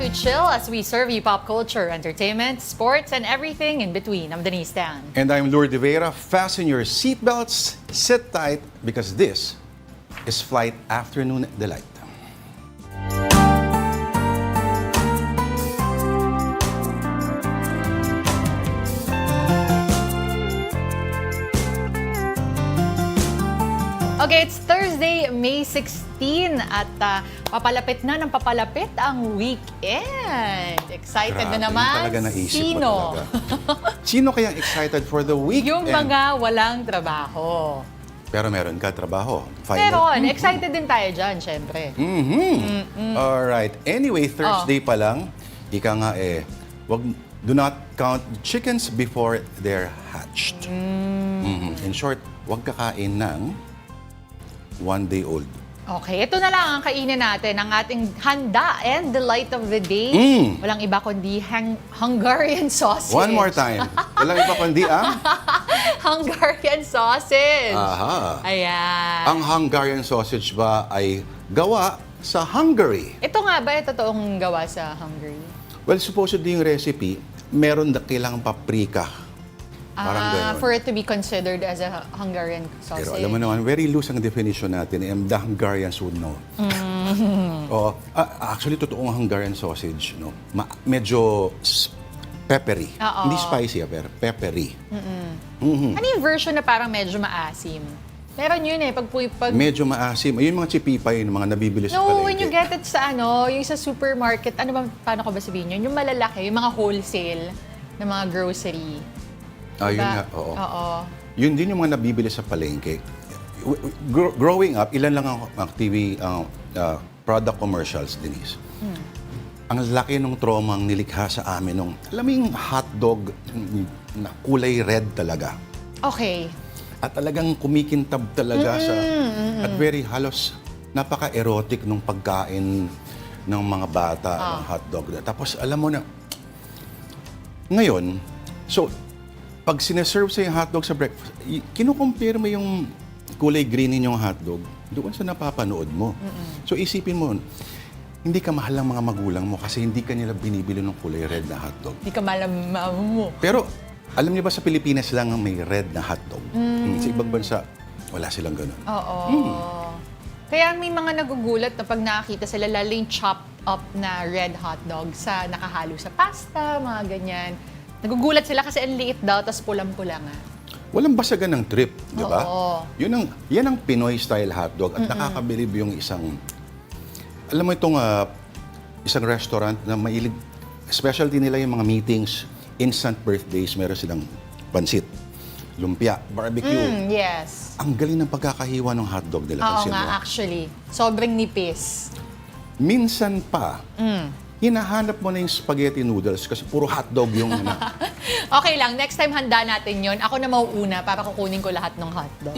to chill as we serve you pop culture, entertainment, sports, and everything in between. I'm Denise. And I'm Lourd Veyra. Fasten your seatbelts, sit tight, because this is Flight Afternoon Delight. Okay, it's Thursday, May 16 at papalapit na ng papalapit ang weekend. Excited Grabe, na naman? talaga naisip Sino? mo talaga. Sino kayang excited for the weekend? Yung mga walang trabaho. Pero meron ka trabaho. Final. Meron. Excited din tayo dyan, syempre. Alright. Anyway, Thursday pa lang, ika nga do not count chickens before they're hatched. In short, wag kakain ng one-day-old. Okay, ito na lang ang kainin natin, ang ating handa and delight of the day. Walang iba kundi Hungarian sausage. One more time. Walang iba kundi ang? Hungarian sausage. Aha. Ayan. Ang Hungarian sausage ba ay gawa sa Hungary? Ito nga ba, totoong gawa sa Hungary? Well, supposedly yung recipe, meron kailangang paprika. Parang ganun. For it to be considered as a Hungarian sausage. Pero alam mo naman, very loose ang definition natin. The Hungarians would know. Actually, totoong Hungarian sausage, no? Medyo peppery. Hindi spicy, pero peppery. Ano yung version na parang medyo maasim? Meron yun pag medyo maasim. Ayun mga chipipay, mga nabibili sa palengke. No, when you get it sa yung sa supermarket, paano ko ba sabihin yun? Yung malalaki, yung mga wholesale na mga grocery. Yun nga, oo. Oo. Yun din yung mga nabibili sa palengke. Growing up, ilan lang ang TV product commercials, Denise. Ang laki ng trauma ang nilikha sa amin nung, alam mo yung hotdog na kulay red talaga. Okay. At talagang kumikintab talaga at very halos napaka-erotic nung pagkain ng mga bata ng hotdog. Tapos alam mo na, ngayon, so, pag sineserve sa yung hotdog sa breakfast, kinukumpir mo yung kulay green ninyong hotdog doon sa napapanood mo. So isipin mo, hindi ka mahal ng mga magulang mo kasi hindi ka nila binibili ng kulay red na hotdog. Hindi ka mahal ng mama mo. Pero alam niyo ba sa Pilipinas lang ang may red na hotdog? Sa ibang bansa, wala silang ganun. Oo. Kaya may mga nagugulat na pag nakakita sila, lalo yung chopped up na red hotdog sa nakahalo sa pasta, mga ganyan. Nagugulat sila kasi ang liit daw, tapos pulang-pula nga. Walang basagan ng trip, di ba? Oo. Yan ang Pinoy-style hotdog at nakakabilib yung isang, alam mo itong isang restaurant na mailig, specialty nila yung mga meetings, instant birthdays, meron silang pansit, lumpia, barbecue. Yes. Ang galing ng pagkakahiwa ng hotdog nila. Oo nga, actually. Sobrang nipis. Minsan pa, hinahanap mo na yung spaghetti noodles kasi puro hotdog yung Okay lang, next time handa natin yon. Ako na mauuna para kukunin ko lahat ng hotdog.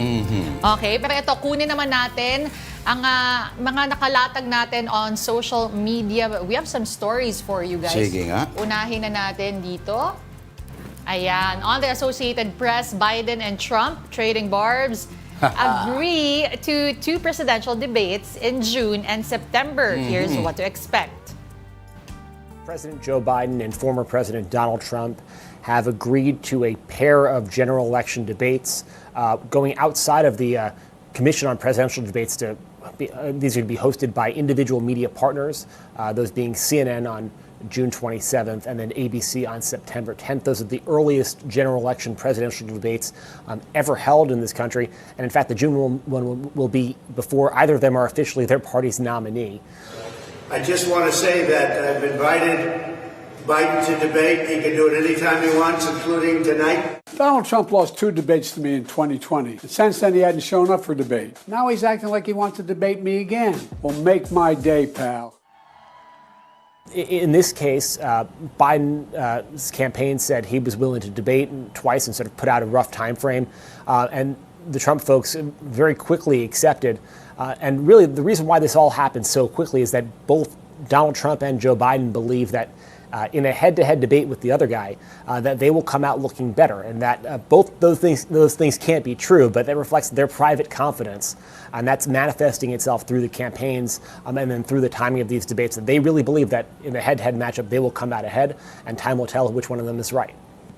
Okay, pero ito, kunin naman natin ang mga nakalatag natin on social media. We have some stories for you guys. Sige nga. Unahin na natin dito. Ayan, on the Associated Press, Biden and Trump, trading barbs, agree to 2 presidential debates in June and September. Here's what to expect. President Joe Biden and former President Donald Trump have agreed to a pair of general election debates going outside of the Commission on Presidential Debates. These are going to be hosted by individual media partners, those being CNN on June 27th and then ABC on September 10th. Those are the earliest general election presidential debates ever held in this country. And in fact, the June one will be before either of them are officially their party's nominee. I just want to say that I've invited Biden to debate. He can do it anytime he wants, including tonight. Donald Trump lost 2 debates to me in 2020. And since then, he hadn't shown up for debate. Now he's acting like he wants to debate me again. Well, make my day, pal. In this case, Biden's campaign said he was willing to debate twice and sort of put out a rough time frame. And the Trump folks very quickly accepted. And really, the reason why this all happened so quickly is that both Donald Trump and Joe Biden believe that in a head-to-head debate with the other guy, that they will come out looking better, and that both those things can't be true, but that reflects their private confidence, and that's manifesting itself through the campaigns and then through the timing of these debates. That they really believe that in a head-to-head matchup they will come out ahead, and time will tell which one of them is right.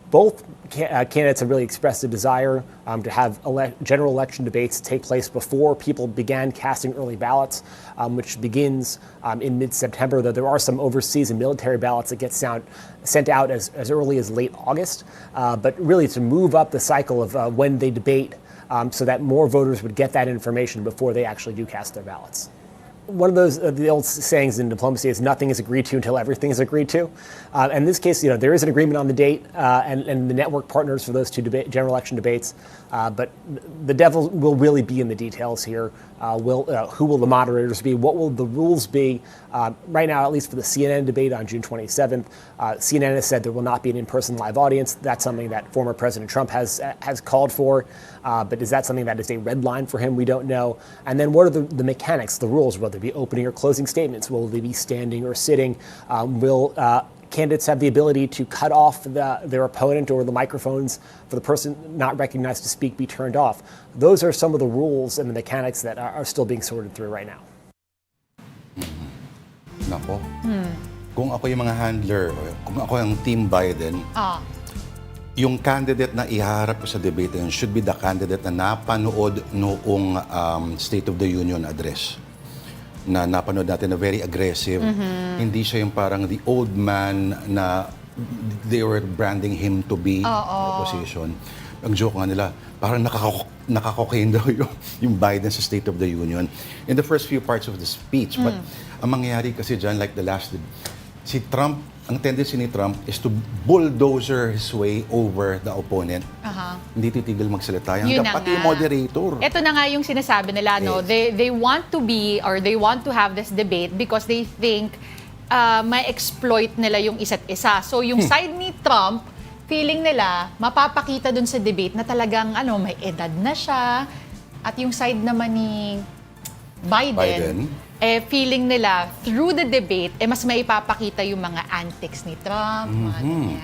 Both candidates have really expressed a desire to have general election debates take place before people began casting early ballots, which begins in mid-September, though there are some overseas and military ballots that get sent out as early as late August, but really to move up the cycle of when they debate so that more voters would get that information before they actually do cast their ballots. One of the old sayings in diplomacy is nothing is agreed to until everything is agreed to. In this case, there is an agreement on the date and the network partners for those two general election debates. But the devil will really be in the details here. Who will the moderators be? What will the rules be? Right now, at least for the CNN debate on June 27th, CNN has said there will not be an in-person live audience. That's something that former President Trump has called for. But is that something that is a red line for him? We don't know. And then what are the mechanics, the rules? Will there be opening or closing statements? Will they be standing or sitting? Will candidates have the ability to cut off their opponent, or the microphones for the person not recognized to speak be turned off? Those are some of the rules and the mechanics that are still being sorted through right now. Nako. Kung ako yung mga handler, kung ako yung Team Biden, yung candidate na iharap ko sa debate yun should be the candidate na napanood noong State of the Union address. Na napanood natin na very aggressive. Hindi siya yung parang the old man na they were branding him to be the opposition. Ang joke nga nila, parang nakakokain daw yung Biden sa State of the Union in the first few parts of the speech. But ang mangyayari kasi dyan, like the last, si Trump, ang tendency ni Trump is to bulldozer his way over the opponent. Hindi titigil magsalita. Yung pati yung moderator. Ito na nga yung sinasabi nila, no? They want to be, or they want to have this debate because they think may exploit nila yung isa't isa. So yung side ni Trump, feeling nila, mapapakita dun sa debate na talagang may edad na siya. At yung side naman ni Biden, feeling nila, through the debate, mas maipapakita yung mga antics ni Trump, mga ganyan.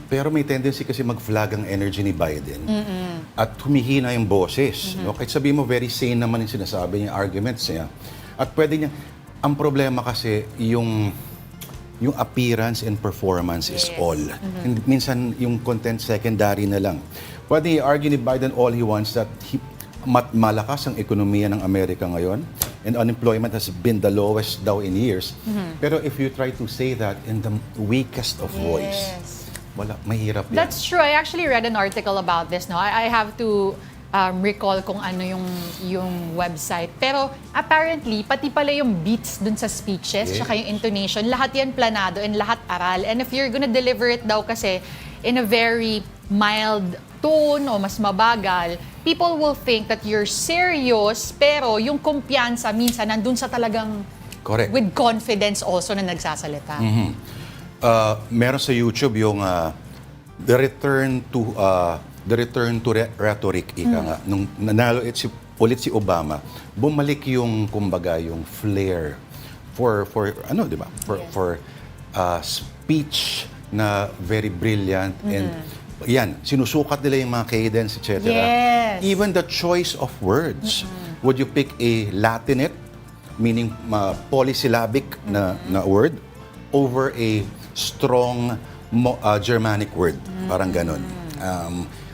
Pero may tendency kasi mag-flag ang energy ni Biden at humihina yung boses. No? Kahit sabihin mo, very sane naman yung sinasabi niya, arguments niya. At pwede niya, ang problema kasi yung appearance and performance is all. And minsan yung content secondary na lang. Pwede i-argue ni Biden all he wants that malakas ang ekonomiya ng Amerika ngayon and unemployment has been the lowest daw in years. Pero if you try to say that in the weakest of voice, wala, mahirap yan. That's true. I actually read an article about this. No, I have to recall kung ano yung website. Pero apparently, pati pala yung beats dun sa speeches, tsaka yung intonation, lahat yan planado and lahat aral. And if you're gonna deliver it daw kasi in a very mild tone o mas mabagal, people will think that you're serious, pero yung kumpiyansa minsan nandun sa talagang with confidence also na nagsasalita. Meron sa YouTube yung the return to rhetoric, ika nga. Nung nanalo ulit si Obama, bumalik yung kumbaga yung flair for di ba? For speech na very brilliant and yan, sinusukat nila yung mga cadence, etc. Even the choice of words. Would you pick a Latinate, meaning polysyllabic na word, over a strong Germanic word? Parang ganon.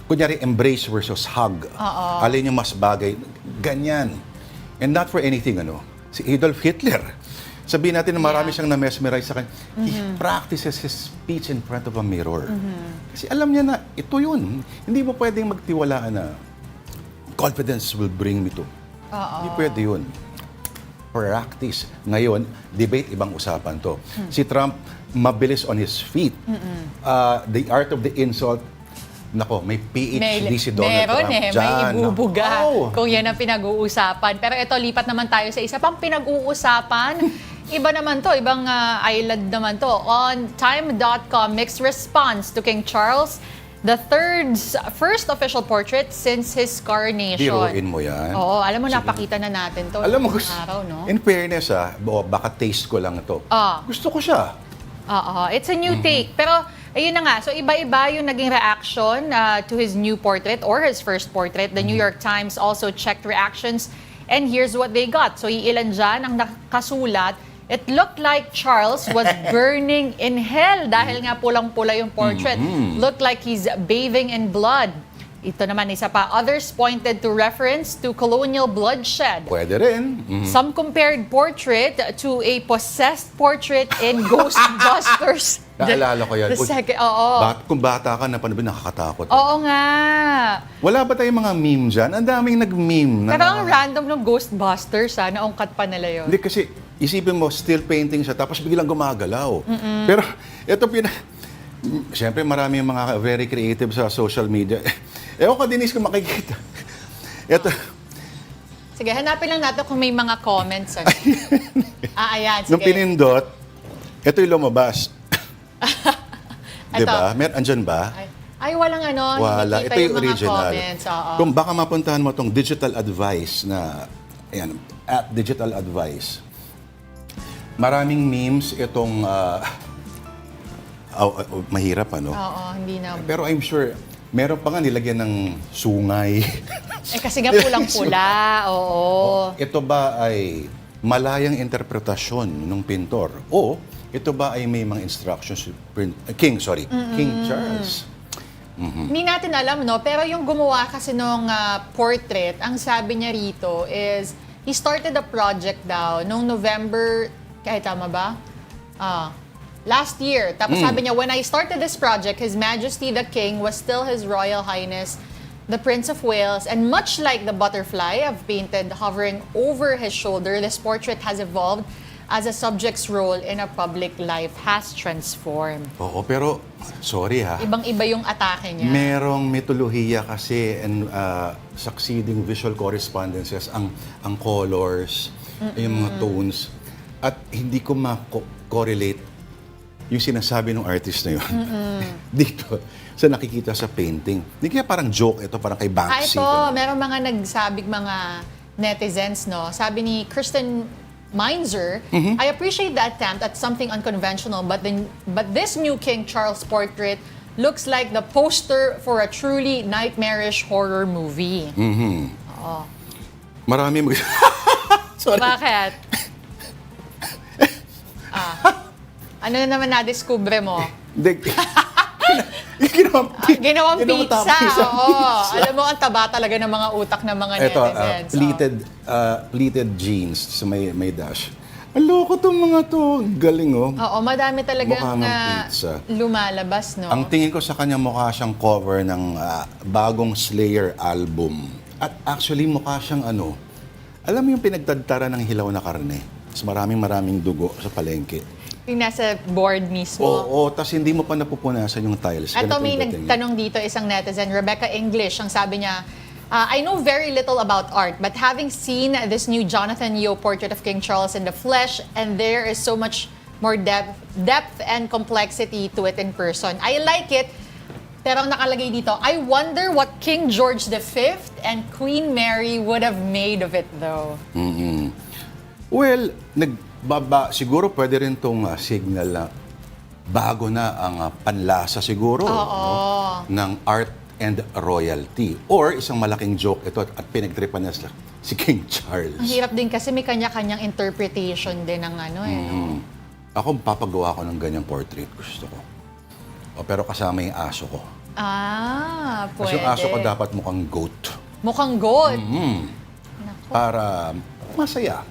Kunyari, embrace versus hug. Alin yung mas bagay? Ganyan. And not for anything, si Adolf Hitler. Sabihin natin na marami siyang na-mesmerize sa kanya. He practices his speech in front of a mirror. Kasi alam niya na, ito yun. Hindi mo pwedeng magtiwalaan na confidence will bring me to. Hindi pwede yun. Practice. Ngayon, debate, ibang usapan to. Si Trump, mabilis on his feet. The art of the insult, nako, may PhD si Donald Trump. May ibubuga kung yan ang pinag-uusapan. Pero ito, lipat naman tayo sa isa pang pinag-uusapan. Iba naman to, ibang island naman to. On time.com, mixed response to King Charles III's first official portrait since his coronation. Biruin mo yan. Oo, alam mo, napakita na natin to. Alam mo, araw, no? In fairness, baka taste ko lang to. Gusto ko siya. Oo, it's a new take. Pero ayun na nga, so iba-iba yung naging reaction to his new portrait or his first portrait. The New York Times also checked reactions and here's what they got. So iilan dyan ang nakasulat. It looked like Charles was burning in hell dahil nga pulang-pula yung portrait. Looked like he's bathing in blood. Ito naman, isa pa. Others pointed to reference to colonial bloodshed. Pwede rin. Some compared portrait to a possessed portrait in Ghostbusters. Naalala ko yan. The second, oo. Kung bata ka, napanood, nakakatakot. Oo nga. Wala ba tayong mga meme dyan? Ang daming nag-meme. Pero ang random ng Ghostbusters, naungkat pa nila yun. Hindi kasi, isipin mo, still painting siya, tapos biglang gumagalaw. Pero, ito siyempre, marami yung mga very creative sa social media. Ewan ko, Denise, kung makikita. Ito. Sige, hanapin lang natin kung may mga comments. Ayan, sige. Nung pinindot, ito yung lumabas. Diba? Andyan ba? Ay, walang ano. Wala. Hindi kita Ito yung mga original. comments. Oo. Kung baka mapuntahan mo tong digital advice na, ayan, at digital advice. Maraming memes itong, mahirap ano? Oo, hindi na. Pero I'm sure, meron pa nga nilagyan ng sungay. Kasi nga pulang-pula. Oo. Ito ba ay malayang interpretasyon ng pintor? O ito ba ay may mga instructions? King Charles. Hindi natin alam, no? Pero yung gumawa kasi nung portrait, ang sabi niya rito is, he started the project daw noong November, kahit tama ba? Last year. Tapos sabi niya, when I started this project, His Majesty the King was still His Royal Highness the Prince of Wales, and much like the butterfly I've painted hovering over his shoulder, this portrait has evolved as a subject's role in a public life has transformed. Oo, pero sorry ha. Ibang-iba yung atake niya. Merong mitolohiya kasi and succeeding visual correspondences ang colors, yung mga tones, at hindi ko ma-correlate yung sinasabi ng artist na yun dito sa nakikita sa painting. Hindi kaya parang joke ito, parang kay Banksy. Ito, merong mga nagsabing mga netizens, no? Sabi ni Kristen Meinzer, I appreciate the attempt at something unconventional, but this new King Charles portrait looks like the poster for a truly nightmarish horror movie. Oo. Marami Sorry. Bakit? Ano na naman na-discover mo? Ginawang pizza. Oo. Alam mo, ang taba talaga ng mga utak ng mga Ito, netizens. pleated jeans sa may dash. Ang loko tong mga to. Galing, oh. Oo, madami talagang Mukha ng pizza. lumalabas, no? Ang tingin ko sa kanya, mukha siyang cover ng bagong Slayer album. At actually, mukha siyang alam mo yung pinagtadtara ng hilaw na karne? Mas maraming dugo sa palengke. Yung nasa board mismo. Oo, tas hindi mo pa napupunasan yung tiles. Ito Ganito may yung dating. nagtanong dito, isang netizen, Rebecca English, ang sabi niya, I know very little about art, but having seen this new Jonathan Yeo portrait of King Charles in the flesh, and there is so much more depth and complexity to it in person. I like it, pero ang nakalagay dito, I wonder what King George V and Queen Mary would have made of it though. Well, siguro pwede rin itong signal na bago na ang panlasa siguro ng art and royalty. Or isang malaking joke ito at pinagtripan na si King Charles. Ang hirap din kasi may kanya-kanyang interpretation din ng no? Ako, papagawa ko ng ganyang portrait. Gusto ko. Pero kasama yung aso ko. Pwede. Kasi yung aso ko dapat mukhang goat. Mukhang goat. Para masaya.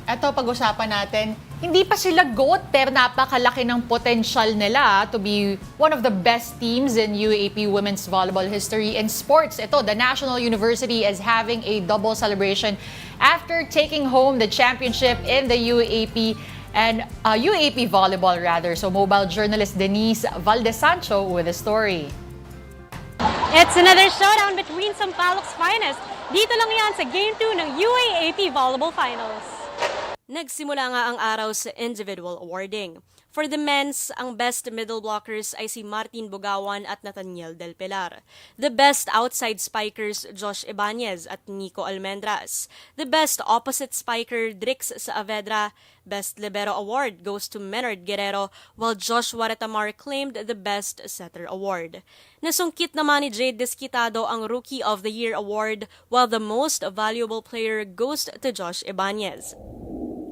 Ito, pag-usapan natin, hindi pa sila GOAT, pero napakalaki ng potential nila to be one of the best teams in UAP women's volleyball history in sports. Ito, the National University is having a double celebration after taking home the championship in the UAP and UAP volleyball rather. So, mobile journalist Denise Valdesancho with a story. It's another showdown between Sampaloc's finest. Dito lang yan sa Game 2 ng UAAP Volleyball Finals. Nagsimula nga ang araw sa individual awarding. For the men's, ang best middle blockers ay si Martin Bogawan at Nathaniel Del Pilar. The best outside spikers, Josh Ibanez at Nico Almendras. The best opposite spiker, Drix Saavedra. Best Libero Award goes to Menard Guerrero, while Joshua Retamar claimed the Best Setter Award. Nasungkit naman ni Jade Desquitado ang Rookie of the Year Award, while the Most Valuable Player goes to Josh Ibanez.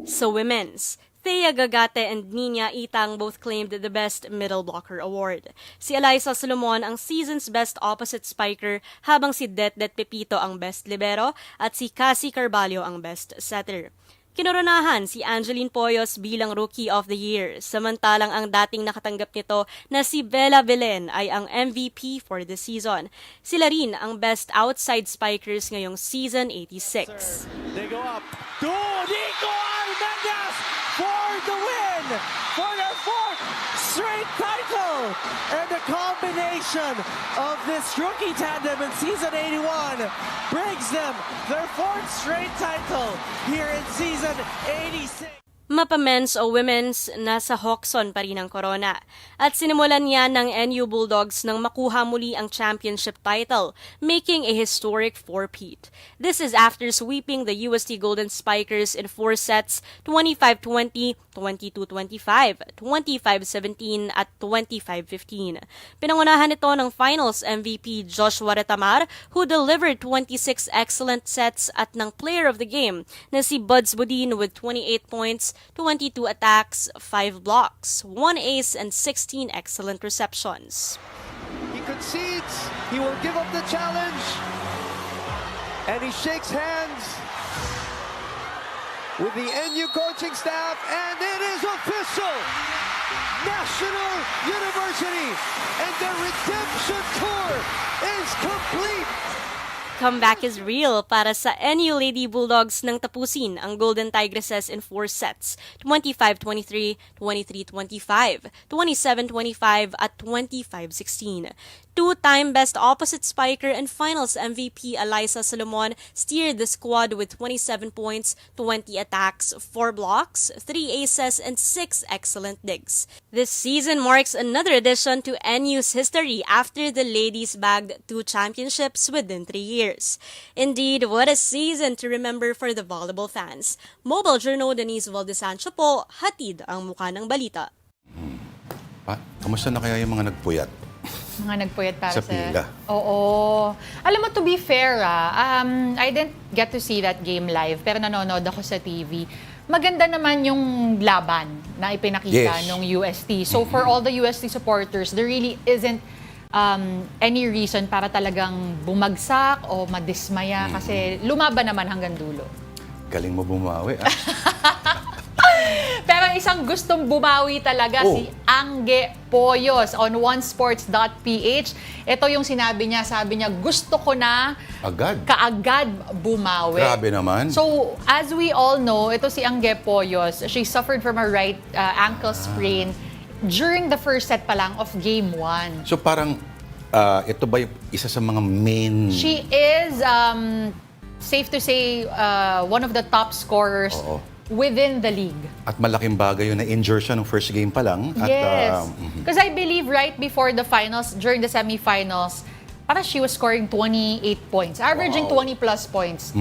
So women's, Thea Gagate and Nina Itang both claimed the Best Middle Blocker Award. Si Eliza Solomon ang season's Best Opposite Spiker, habang si Det Pepito ang Best Libero at si Cassie Carvalho ang Best Setter. Kinoronahan si Angeline Poyos bilang Rookie of the Year, samantalang ang dating nakatanggap nito na si Bella Belen ay ang MVP for the season. Sila rin ang Best Outside Spikers ngayong Season 86. They go up. Nico Almendras for the win! For their fourth straight title! And the combination of this rookie tandem in Season 81 brings them their fourth straight title here in Season 86. Mapa-men's o women's, nasa Hawkson pa rin ang corona. At sinimulan niya ng NU Bulldogs nang makuha muli ang championship title, making a historic four-peat. This is after sweeping the UST Golden Spikers in 4 sets, 25-20, 22-25, 25-17 at 25-15. Pinangunahan ito ng finals MVP Joshua Retamar, who delivered 26 excellent sets, at ng player of the game na si Buds Budin with 28 points, 22 attacks, 5 blocks, 1 ace, and 16 excellent receptions. He concedes, he will give up the challenge, and he shakes hands with the NU coaching staff, and it is official! National University and the redemption tour is complete! Comeback is real para sa NU Lady Bulldogs nang tapusin ang Golden Tigresses in 4 sets, 25-23, 23-25, 27-25 at 25-16. Two-time Best Opposite Spiker and Finals MVP Eliza Solomon steered the squad with 27 points, 20 attacks, 4 blocks, 3 aces, and 6 excellent digs. This season marks another addition to NU's history after the ladies bagged 2 championships within 3 years. Indeed, what a season to remember for the volleyball fans. Mobile Journal Denise Valdesancho po, hatid ang mukha ng balita. Kamusta na kaya yung mga nagpuyat? Mga nagpuyat para Sa pila. Oo. Alam mo, to be fair, I didn't get to see that game live, pero nanonood ako sa TV. Maganda naman yung laban na ipinakita ng UST. So for all the UST supporters, there really isn't any reason para talagang bumagsak o madismaya kasi lumaban naman hanggang dulo. Galing mo bumawi, Pero isang gustong bumawi talaga si Angge Poyos on onesports.ph. Ito yung sinabi niya. Sabi niya, gusto ko na kaagad bumawi. Grabe naman. So, as we all know, ito si Angge Poyos. She suffered from a right ankle sprain during the first set pa lang of Game 1. So parang ito ba yung isa sa mga main... She is, safe to say, one of the top scorers within the league. At malaking bagay yun, na-injure siya nung first game pa lang. Yes. Because I believe right before the finals, during the semifinals, parang she was scoring 28 points, averaging 20 plus points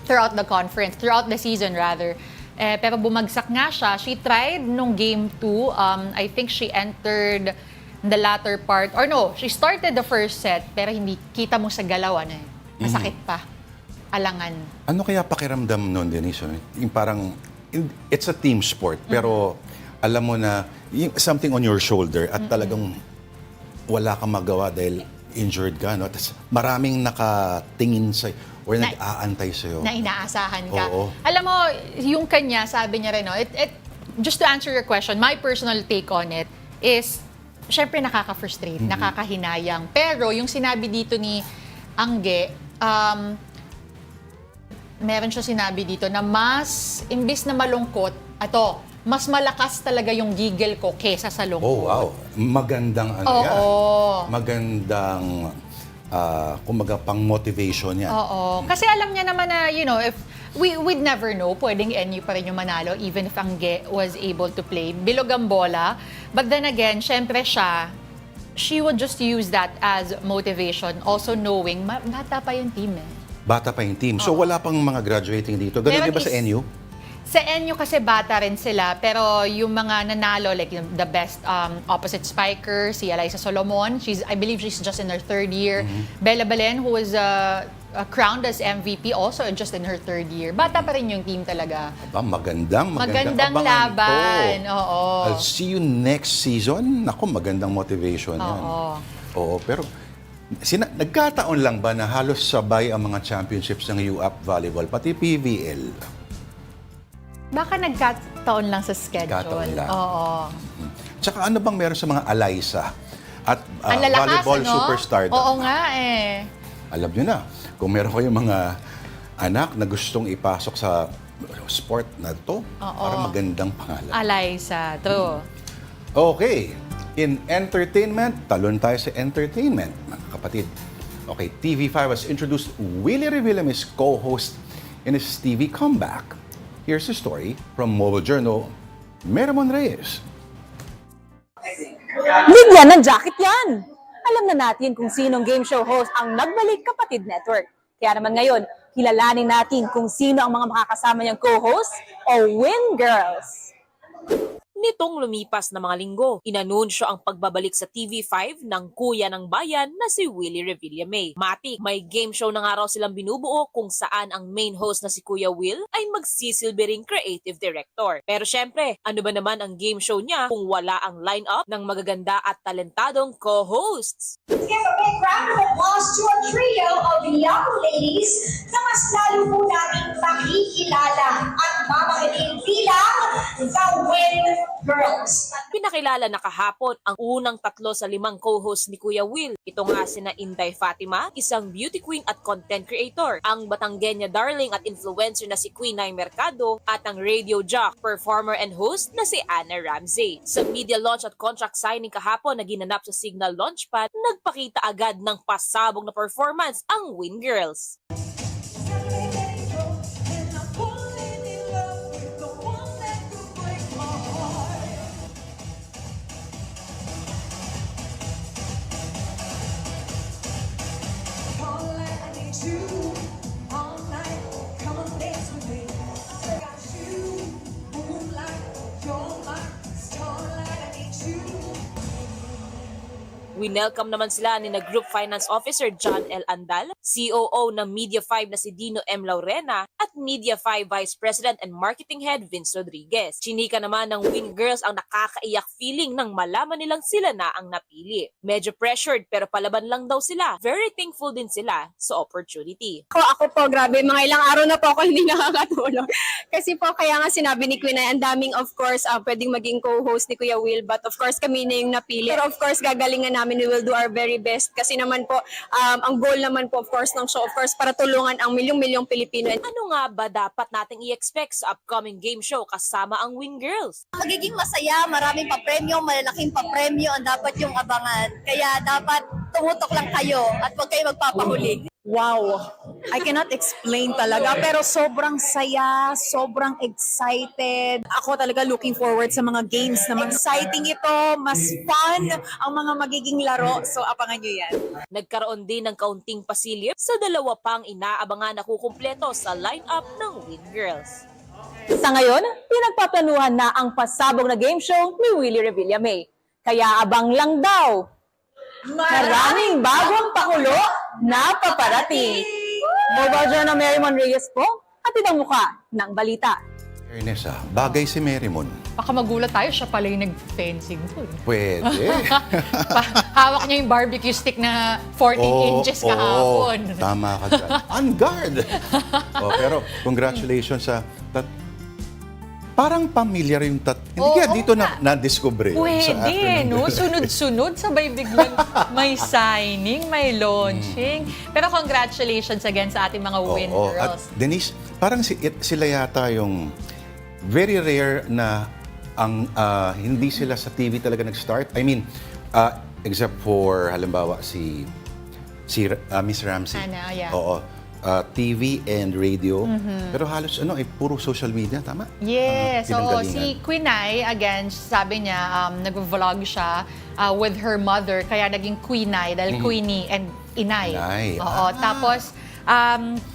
throughout the conference, throughout the season rather. Pero bumagsak nga siya. She tried nung game 2. I think she entered the latter part. Or no, she started the first set, pero hindi kita mo sa galaw, masakit pa. Alangan. Ano kaya pakiramdam nun, Denise? Yung parang, it's a team sport, pero alam mo na, something on your shoulder at talagang wala kang magawa dahil injured ka. No? Tapos maraming nakatingin sa'yo or nag-aantay sa'yo. Na inaasahan ka. Alam mo, yung kanya, sabi niya rin, just to answer your question, my personal take on it is, syempre nakaka-frustrate, nakakahinayang. Pero yung sinabi dito ni Angge, meron siya sinabi dito na mas, imbis na malungkot, mas malakas talaga yung gigil ko kesa sa lungkot. Oh, wow. Magandang yan. Magandang, kumbaga, pang motivation yan. Kasi alam niya naman na, if we'd never know. Pwedeng NU pa rin yung manalo even if Angge was able to play. Bilog ang bola. But then again, syempre she would just use that as motivation. Also knowing, bata pa yung team eh. Bata pa yung team. So wala pang mga graduating dito. Ganun Meron din ba sa is- NU? Sa NU kasi bata rin sila, pero yung mga nanalo, like the best opposite spiker, si Eliza Solomon, I believe she's just in her third year. Bella Balen, who was crowned as MVP, also just in her third year. Bata pa rin yung team talaga. Aba, magandang Magandang abangan laban. to. Oo. I'll see you next season. Naku, magandang motivation yan. Oo, pero nagkataon lang ba na halos sabay ang mga championships ng UAP Volleyball, pati PVL? Baka nagkataon lang sa schedule. Nagkataon lang. Oo. Tsaka ano bang meron sa mga Eliza at Ang lalakas, volleyball ano? superstar? Oo nga eh. Alam nyo na, kung meron kayong mga anak na gustong ipasok sa sport na to, para magandang pangalan. Eliza, true. Okay, in entertainment, talon tayo sa entertainment, mga kapatid. Okay, TV5 has introduced Willie Revillame's co-host in his TV comeback. Here's the story from Mobile Journal, Meramon Reyes. Bigyan ng jacket yan! Alam na natin kung sinong game show host ang nagbalik Kapatid Network. Kaya naman ngayon, kilalanin natin kung sino ang mga makakasama niyang co-host o Win Girls. Nitong lumipas na mga linggo, inanunsyo ang pagbabalik sa TV5 ng kuya ng bayan na si Willie Revillame. Matik, may game show na nga raw silang binubuo kung saan ang main host na si Kuya Will ay magsisilbi ring creative director. Pero syempre, ano ba naman ang game show niya kung wala ang lineup ng magaganda at talentadong co-hosts? Give a big round of applause to a trio of young ladies na mas lalo po nating makikilala at mamakiling bilang the Win Girls. Pinakilala na kahapon ang unang 3 sa 5 co-host ni Kuya Will. Ito nga sina Inday Fatima, isang beauty queen at content creator, ang Batanggenya darling at influencer na si Queen Nay Mercado, at ang radio jock, performer and host na si Anna Ramsey. Sa media launch at contract signing kahapon na ginanap sa Signal Launchpad, nagpakita agad ng pasabog na performance ang Win Girls. Winelcome naman sila ni na Group Finance Officer John L. Andal, COO ng Media5 na si Dino M. Laurena, at Media5 Vice President and Marketing Head Vince Rodriguez. Chinika naman ng Win Girls ang nakakaiyak feeling nang malaman nilang sila na ang napili. Medyo pressured pero palaban lang daw sila. Very thankful din sila sa opportunity. Ako po, grabe, mga ilang araw na po ako hindi nakakatulog. Kasi po, kaya nga sinabi ni Queen ay ang daming, of course, pwedeng maging co-host ni Kuya Will, but of course, kami na yung napili. Pero of course, gagalingan namin, we will do our very best. Kasi naman po, ang goal naman po, of course, ng show, of course, para tulungan ang milyong-milyong Pilipino. Ano nga ba dapat nating i-expect sa upcoming game show kasama ang Win Girls? Magiging masaya, maraming papremyo, malalaking papremyo ang dapat yung abangan. Kaya dapat tumutok lang kayo at huwag kayo magpapahuli. Wow! I cannot explain talaga, pero sobrang saya, sobrang excited. Ako talaga looking forward sa mga games naman. Exciting ito, mas fun ang mga magiging laro. So, abangan nyo yan. Nagkaroon din ng kaunting pasilip sa 2 pang inaabangan na kukumpleto sa lineup ng Win Girls. Sa ngayon, pinagpaplanuhan na ang pasabog na game show ni Willie Revillame. Kaya abang lang daw. Maraming bagong pakulo na paparating. Mobile Journal Meramon Reyes po, at ang mukha ng balita. Fairness bagay si Meramon. Baka magulat tayo, siya pala yung nag-fencing ko. Pwede. Hawak niya yung barbecue stick na 14 inches kahapon. Tama ka dyan. On guard! Pero congratulations sa parang familiar yung hindi kaya dito na-discover sa Pwede, afternoon. no? Sunod-sunod, sabay biglang may signing, may launching. Pero congratulations again sa ating mga Win At Girls. Denise, parang sila yata yung very rare na ang hindi sila sa TV talaga nag-start. I mean, except for halimbawa si Miss Ramsey. Ana, yeah. Oo. TV and radio. Pero halos puro social media, tama? Yes, oo. Pinanggalingan. Si Queen Ay, again, sabi niya, nag-vlog siya with her mother, kaya naging Queen Ay dahil Queenie and Inay. Inay. Oo. Tapos,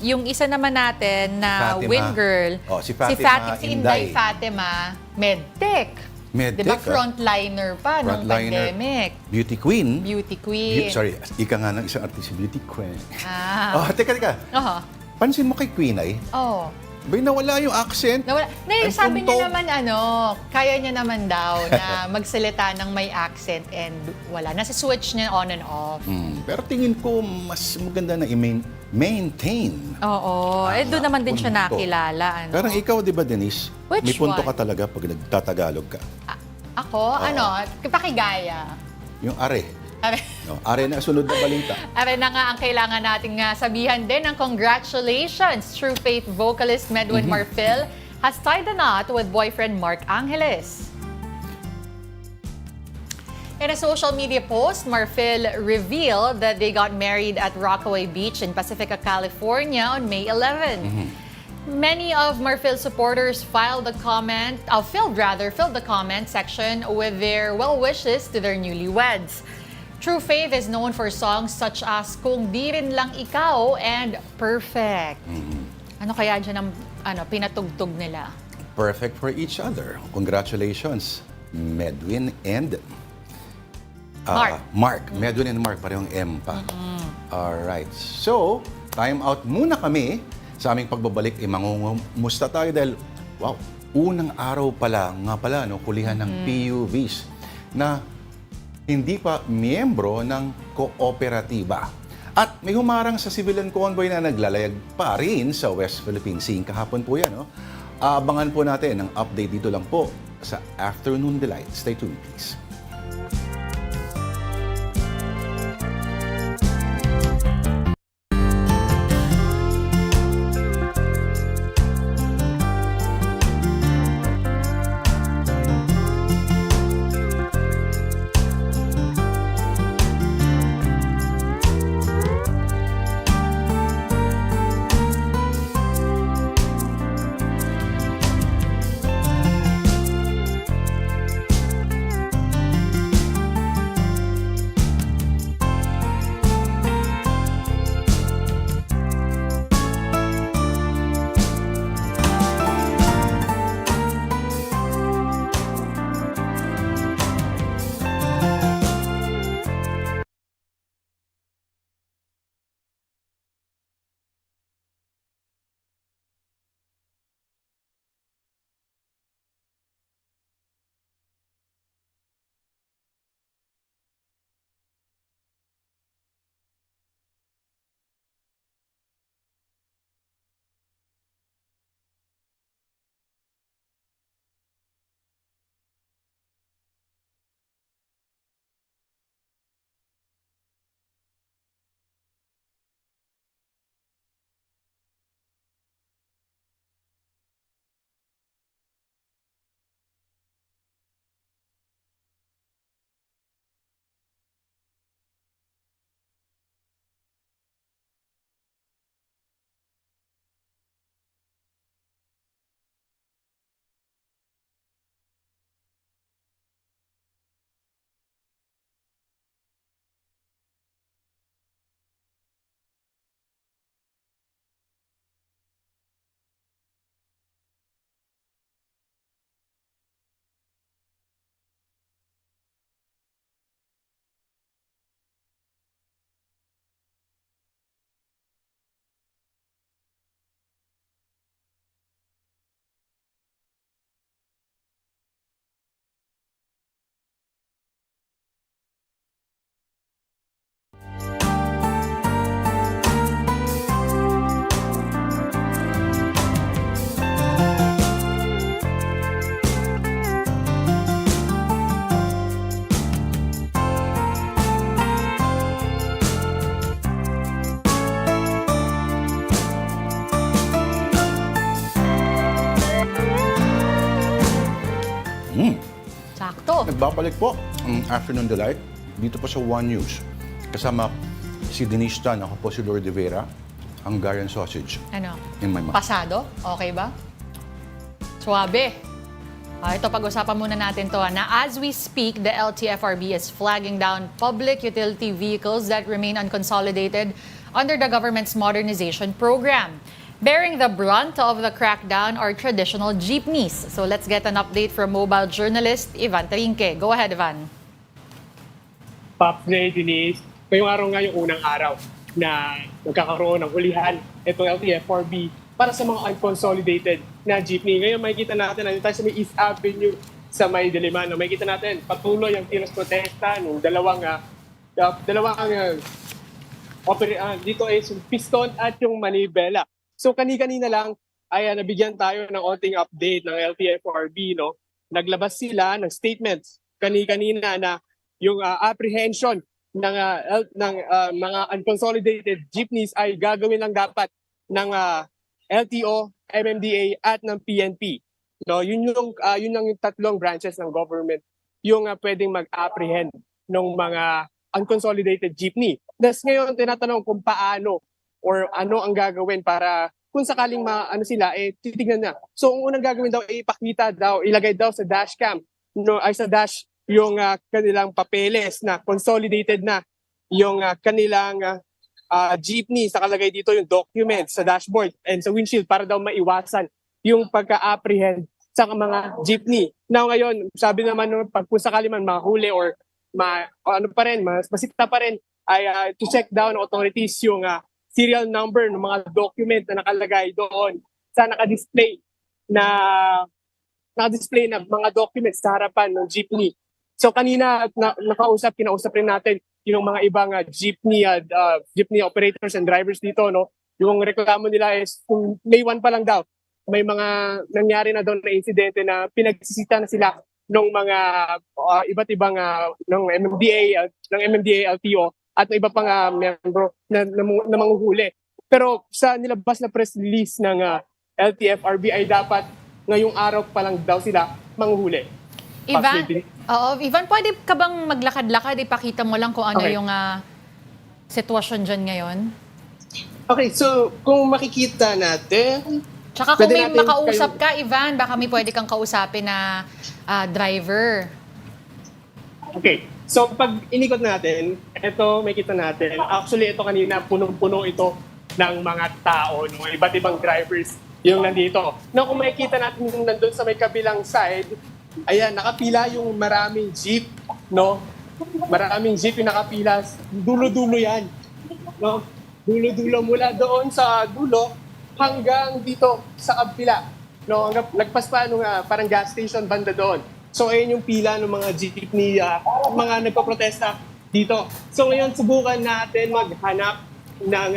yung isa naman natin na Fatima. win girl, Si Fatima si Inday. Inday Fatima, medtech. Medtech, Diba frontliner pa nung Frontliner. pandemic. Beauty queen. Beauty queen. Sorry, ika nga ng isang artist, beauty queen. Teka. Oo. Pansin mo kay Queen Ay, Oo. bay nawala yung accent. Nawala. Ang Sabi niya tuntog. naman kaya niya naman daw na magsalita ng may accent and wala. Nasa switch niya on and off. Pero tingin ko mas maganda na i-maintain. Oo. Doon naman din siya punto. nakilala. Parang ikaw, di ba, Denise? Which May punto one? ka talaga pag nagtatagalog ka. Ako, pakigaya. Yung are. Are, No, are na sunod na balita. are na nga ang kailangan nating sabihan din ng congratulations. True Faith vocalist Medwin Marfil has tied the knot with boyfriend Mark Angeles. In a social media post, Marfil revealed that they got married at Rockaway Beach in Pacifica, California on May 11. Many of Marfil's supporters filled the comment section with their well wishes to their newlyweds. True Faith is known for songs such as Kung Di Rin Lang Ikaw and Perfect. Ano kaya dyan ang pinatugtog nila? Perfect for each other. Congratulations, Medwin and Mark. Medwin and Mark, parehong M pa. Alright. So, time out muna kami sa aming pagbabalik. Mangungumusta tayo dahil, wow, unang araw nga pala, kulihan ng PUVs na hindi pa miyembro ng kooperatiba. At may humarang sa civilian convoy na naglalayag pa rin sa West Philippine Sea. Kahapon po yan. Abangan po natin ang update dito lang po sa Afternoon Delight. Stay tuned, please. Sakto. Nagbabalik po ang Afternoon Delight dito po sa One News. Kasama si Denise Tan, ako po si Lourd de Veyra. Hungarian sausage Ano? in my mouth. Pasado? Okay ba? Suwabe. Ito, pag-usapan muna natin to. Na as we speak, the LTFRB is flagging down public utility vehicles that remain unconsolidated under the government's modernization program. Bearing the brunt of the crackdown are traditional jeepneys. So let's get an update from mobile journalist Ivan Tarinque. Go ahead, Ivan. Pops na Denise, ngayong araw nga yung unang araw na magkakaroon ng hulihan itong LTFRB para sa mga unconsolidated na jeepney. Ngayon makikita natin, tayo sa may East Avenue sa may Diliman. Makikita natin, patuloy ang tiros protesta ng dito ay yung piston at yung manibela. So kanina lang ay nabigyan tayo ng onting update ng LTFRB. No? Naglabas sila ng statements kanina na yung apprehension ng mga unconsolidated jeepneys ay gagawin lang dapat ng LTO, MMDA at ng PNP. No, yun lang yung tatlong branches ng government yung pwedeng mag-apprehend ng mga unconsolidated jeepney. Thus ngayon tinatanong kung paano or ano ang gagawin para kung sakaling sila titignan na. So ang unang gagawin daw ilagay daw sa dashcam, sa dash yung kanilang papeles na consolidated na yung kanilang jeepney, nakalagay dito yung documents sa dashboard and sa windshield para daw maiwasan yung pagka-apprehend sa mga jeepney. Now ngayon, sabi naman pag kung sakali man mahuli or mas masita pa rin ay to check down ng authorities yung serial number ng mga document na nakalagay doon sa naka-display na mga documents sa harapan ng jeepney. So kanina kinausap rin natin yung mga ibang jeepney operators and drivers dito, no. Yung reklamo nila is kung May 1 pa lang daw, may mga nangyari na doon na insidente na pinagsisita na sila ng mga iba't ibang ng MMDA, LTO at ng iba pang membro na manghuhuli. Pero sa nilabas na press release ng LTFRB ay dapat ngayong araw pa lang daw sila manghuhuli. Ivan, pwede ka bang maglakad-lakad? Ipakita mo lang kung ano yung sitwasyon dyan ngayon. Okay, so kung makikita natin... Tsaka kung may makausap ka, Ivan, baka may pwede kang kausapin na driver. Okay, so pag inikot natin, ito makikita natin. Actually, ito kanina, punong-puno ito ng mga tao, no? Iba't ibang drivers yung nandito. Now, kung makikita natin yung nandun sa may kabilang side, ayan, nakapila yung maraming jeep, no? Maraming jeep yung nakapila. Dulo-dulo yan. No? Dulo-dulo mula doon sa dulo hanggang dito sa kabila. No? Lagpas pa parang gas station banda doon. So, ayun yung pila ng mga jeepney, mga nagpaprotesta dito. So, ngayon, subukan natin maghanap ng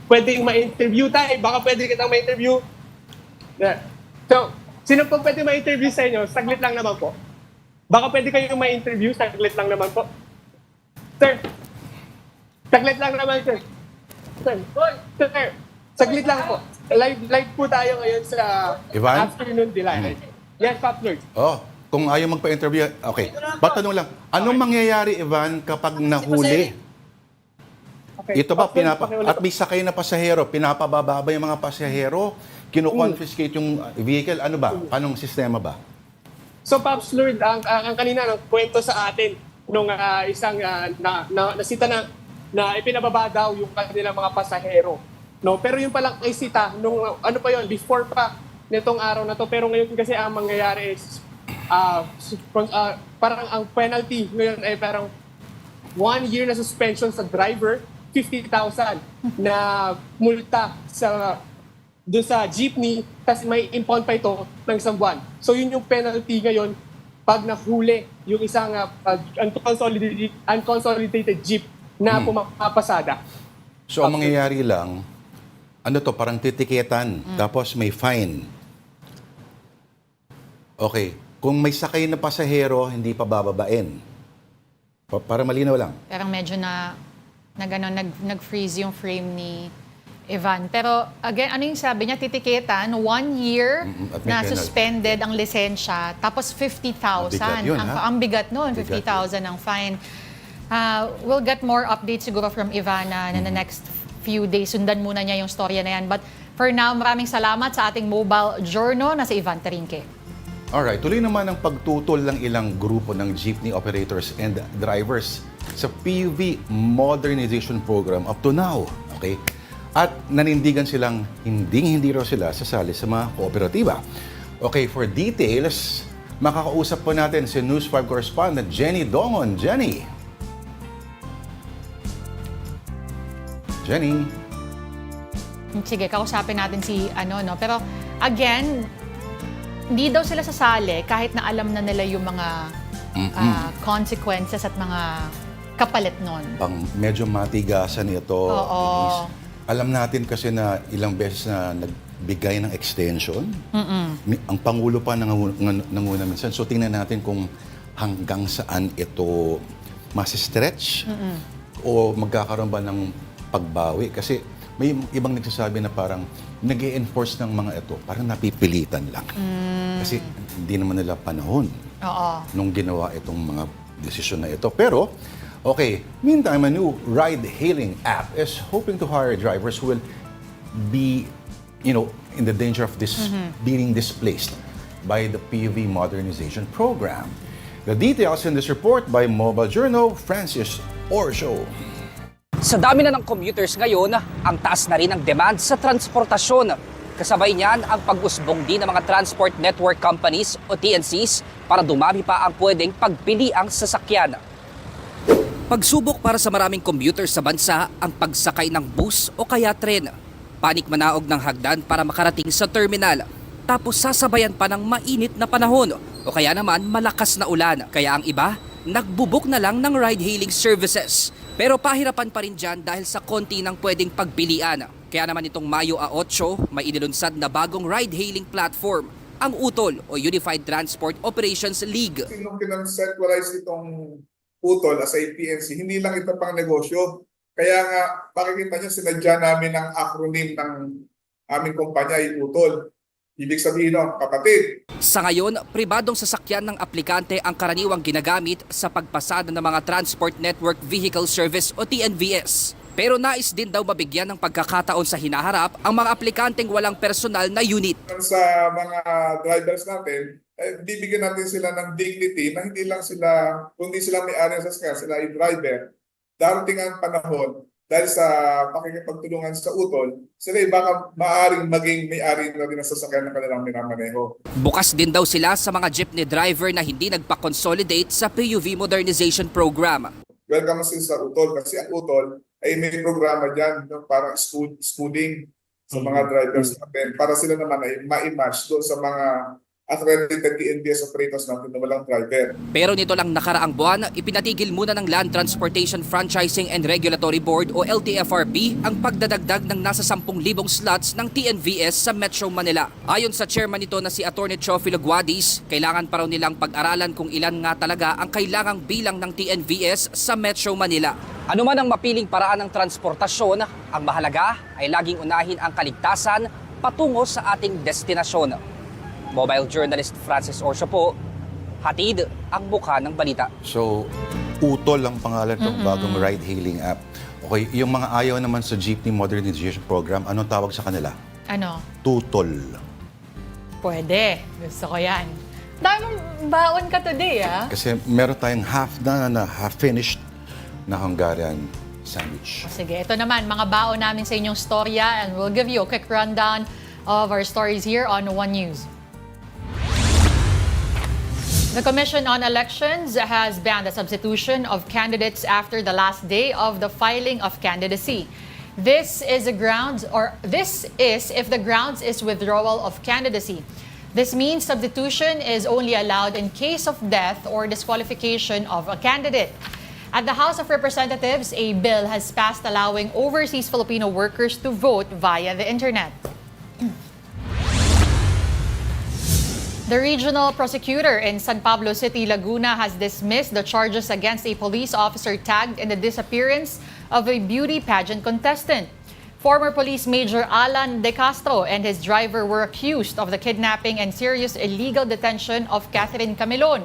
pwede ma-interview tayo. Baka pwede kitang ma-interview. So, sino po pwede ma-interview sa inyo? Saglit lang naman po. Baka pwede kayong ma-interview, saglit lang naman po. Sir, saglit lang naman, sir. Sir, saglit lang po. Live po tayo ngayon sa Ivan? Afternoon Delight. Yes, Pop Lourd. Kung ayaw magpa-interview, okay. Batanong lang, anong mangyayari, Ivan, kapag nahuli? Okay. Ito ba, at may sakay na pasahero, pinapababa ba yung mga pasahero? Kino-confiscate yung vehicle? Ano ba? Anong sistema ba? So, Pops Lourd, ang kanina ng kwento sa atin nung isang nasita na ipinababa daw yung kanilang mga pasahero. No? Pero yung palang isita, nung ano pa yon before pa nitong araw na to. Pero ngayon kasi ang mangyayari is parang ang penalty ngayon ay parang 1 year na suspension sa driver, 50,000 na multa doon sa jeepney, tapos may impound pa ito ng isang buwan. So yun yung penalty ngayon pag nahuli yung isang unconsolidated jeep na pumapasada. So ang mangyayari lang, parang titiketan, tapos may fine. Okay, kung may sakay na pasahero, hindi pa bababain. Para malinaw lang. Parang medyo nag-freeze yung frame ni Ivan. Pero again, ano yung sabi niya? Titiketan, 1 year na suspended ang lisensya, tapos 50,000. Ang bigat nun, 50,000 ang fine. We'll get more updates siguro from Ivana in the next few days. Sundan muna niya yung storya na yan. But for now, maraming salamat sa ating mobile journal na si Ivan Tarinque. Alright, tuloy naman ang pagtutol ng ilang grupo ng jeepney operators and drivers sa PUV modernization program up to now. Okay? At nanindigan silang hindi raw sila sasali sa mga kooperatiba. Okay, for details, makakausap po natin si News 5 correspondent Jenny Dongon. Jenny! Sige, kausapin natin si Pero again, hindi daw sila sasali kahit na alam na nila yung mga consequences at mga kapalit nun. Medyo matigasan ito. Oo. Alam natin kasi na ilang beses na nagbigay ng extension. Ang Pangulo pa nanguna minsan. So tingnan natin kung hanggang saan ito mas-stretch o magkakaroon ba ng pagbawi. Kasi may ibang nagsasabi na parang nag-i-enforce ng mga ito, parang napipilitan lang. Kasi hindi naman nila panahon nung ginawa itong mga desisyon na ito. Pero, okay, meantime, a new ride-hailing app is hoping to hire drivers who will be, in the danger of being displaced by the PUV modernization program. The details in this report by Mobile Journal, Francis Orsho. Sa dami na ng commuters ngayon, ang taas na rin ang demand sa transportasyon. Kasabay niyan ang pag-usbong din ng mga transport network companies o TNCs para dumami pa ang pwedeng pagpiliang sasakyan. Pagsubok para sa maraming commuters sa bansa ang pagsakay ng bus o kaya tren. Panik manaog ng hagdan para makarating sa terminal. Tapos sasabayan pa ng mainit na panahon o kaya naman malakas na ulan. Kaya ang iba, nagbubuk na lang ng ride-hailing services. Pero pahirapan pa rin dyan dahil sa konti ng pwedeng pagpilian. Kaya naman itong Mayo 8, may inilunsad na bagong ride-hailing platform, ang UTOL o Unified Transport Operations League. Nung kinonceptualize itong UTOL as a PNC, hindi lang ito pang negosyo. Kaya nga, makikita nyo, sinadya namin ang acronym ng aming kumpanya ay UTOL. Ibig sabihin, kapatid. Sa ngayon, pribadong sasakyan ng aplikante ang karaniwang ginagamit sa pagpasada ng mga Transport Network Vehicle Service o TNVS. Pero nais din daw mabigyan ng pagkakataon sa hinaharap ang mga aplikanteng walang personal na unit. Sa mga drivers natin, bibigyan natin sila ng dignity na hindi lang sila, kundi sila may-ari ng sasakyan, sila ay driver. Darating ang panahon, dahil sa pakikipagtulungan sa UTOL, sila ay baka maaaring maging may-ari na rin ang sasakyan na kanilang minamaneho. Bukas din daw sila sa mga jeepney driver na hindi nagpa-consolidate sa PUV Modernization Program. Welcome sila sa UTOL kasi ang UTOL ay may programa dyan, para schooling sa mga drivers natin para sila naman ay ma-match doon sa mga accredited TNVS operators natin na walang driver. Pero nito lang nakaraang buwan, ipinatigil muna ng Land Transportation Franchising and Regulatory Board o LTFRB ang pagdadagdag ng nasa 10,000 slots ng TNVS sa Metro Manila. Ayon sa chairman nito na si Atty. Chofilo Guadis, kailangan pa raw nilang pag-aralan kung ilan nga talaga ang kailangang bilang ng TNVS sa Metro Manila. Ano man ang mapiling paraan ng transportasyon, ang mahalaga ay laging unahin ang kaligtasan patungo sa ating destinasyon. Mobile journalist Francis Orsho po, hatid ang mukha ng balita. So, UTOL ang pangalan ng bagong ride-hailing app. Okay, yung mga ayaw naman sa Jeepney Modernization Program, anong tawag sa kanila? Ano? Tutol. Pwede. Gusto ko yan. Dahil baon ka today, Kasi meron tayong half-finished na Hungarian sandwich. Sige, ito naman, mga baon namin sa inyong storya and we'll give you a quick rundown of our stories here on One News. The Commission on Elections has banned the substitution of candidates after the last day of the filing of candidacy. This is if the grounds is withdrawal of candidacy. This means substitution is only allowed in case of death or disqualification of a candidate. At the House of Representatives, a bill has passed allowing overseas Filipino workers to vote via the internet. The regional prosecutor in San Pablo City, Laguna has dismissed the charges against a police officer tagged in the disappearance of a beauty pageant contestant. Former Police Major Alan De Castro and his driver were accused of the kidnapping and serious illegal detention of Catherine Camilon.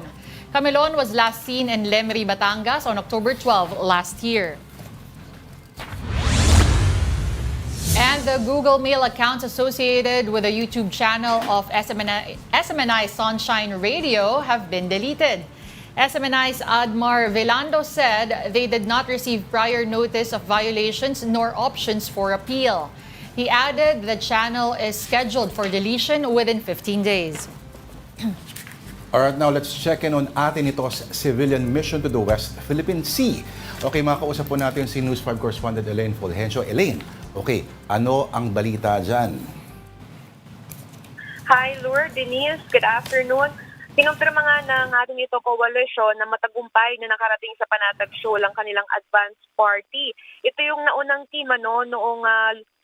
Camilon was last seen in Lemri, Batangas on October 12 last year. And the Google Mail accounts associated with the YouTube channel of SMNI Sunshine Radio have been deleted. SMNI's Admar Velando said they did not receive prior notice of violations nor options for appeal. He added the channel is scheduled for deletion within 15 days. Alright, now let's check in on atin ito's civilian mission to the West Philippine Sea. Okay, makausap po natin si News 5 correspondent Elaine Fulgencio. Elaine, okay, ano ang balita dyan? Hi, Lourd, Denise. Good afternoon. Kinumpirma nga ng ating ito koalisyon na matagumpay na nakarating sa Panatag Shoal ang kanilang advance party. Ito yung naunang team noong